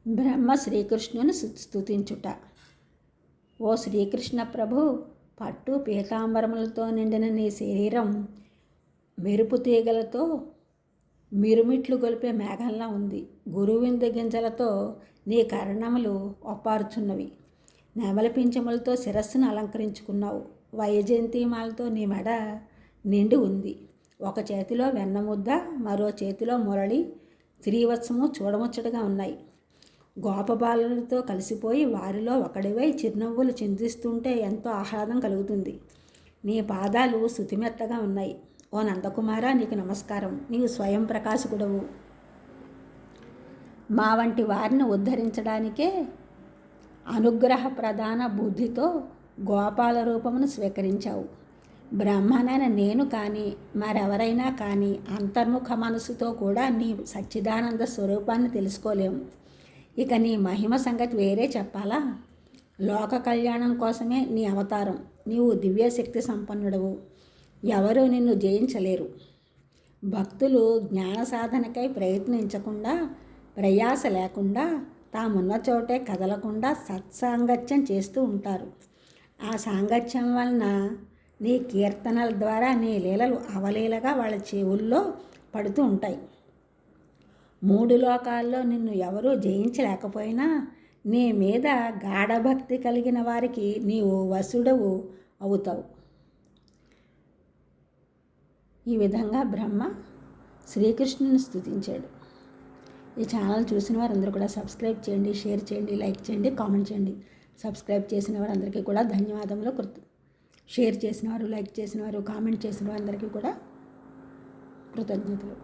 బ్రహ్మ శ్రీకృష్ణుని స్తుతించుట. ఓ శ్రీకృష్ణ ప్రభు, పట్టు పీతాంబరములతో నిండిన నీ శరీరం మెరుపు తీగలతో మిరుమిట్లు గొలిపే మేఘంలా ఉంది. గురువింద గింజలతో నీ కర్ణములు ఒప్పారుచున్నవి. నెమలి పింఛములతో శిరస్సును అలంకరించుకున్నావు. వైజయంతిమాలతో నీ మెడ నిండి ఉంది. ఒక చేతిలో వెన్నముద్ద, మరో చేతిలో మురళి, శ్రీవత్సము చూడముచ్చటగా ఉన్నాయి. గోపబాలులతో కలిసిపోయి వారిలో ఒకడివై చిరునవ్వులు చిందిస్తుంటే ఎంతో ఆహ్లాదం కలుగుతుంది. నీ పాదాలు శుతిమెత్తగా ఉన్నాయి. ఓ నందకుమార, నీకు నమస్కారం. నీవు స్వయం ప్రకాశకుడవు. మా వంటి వారిని ఉద్ధరించడానికే అనుగ్రహ ప్రధాన బుద్ధితో గోపాల రూపమును స్వీకరించావు. బ్రహ్మనైన నేను కానీ మరెవరైనా కానీ అంతర్ముఖ మనసుతో కూడా నీ సచ్చిదానంద స్వరూపాన్ని తెలుసుకోలేము. ఇక నీ మహిమ సంగతి వేరే చెప్పాలా? లోక కళ్యాణం కోసమే నీ అవతారం. నీవు దివ్యశక్తి సంపన్నుడవు. ఎవరూ నిన్ను జయించలేరు. భక్తులు జ్ఞాన సాధనకై ప్రయత్నించకుండా, ప్రయాస లేకుండా, తామున్న చోటే కదలకుండా సత్సాంగత్యం చేస్తూ ఉంటారు. ఆ సాంగత్యం వలన నీ కీర్తనల ద్వారా నీ లీలలు అవలీలగా వాళ్ళ చెవుల్లో పడుతూ ఉంటాయి. 3 లోకాల్లో నిన్ను ఎవరూ జయించలేకపోయినా నీ మీద గాఢభక్తి కలిగిన వారికి నీవు వసుడవు అవుతావు. ఈ విధంగా బ్రహ్మ శ్రీకృష్ణుని స్తుతించాడు. ఈ ఛానల్ చూసిన వారందరూ కూడా సబ్స్క్రైబ్ చేయండి, షేర్ చేయండి, లైక్ చేయండి, కామెంట్ చేయండి. సబ్స్క్రైబ్ చేసిన వారందరికీ కూడా ధన్యవాదములు. షేర్ చేసిన వారు, లైక్ చేసిన వారు, కామెంట్ చేసిన వారందరికీ కూడా కృతజ్ఞతలు.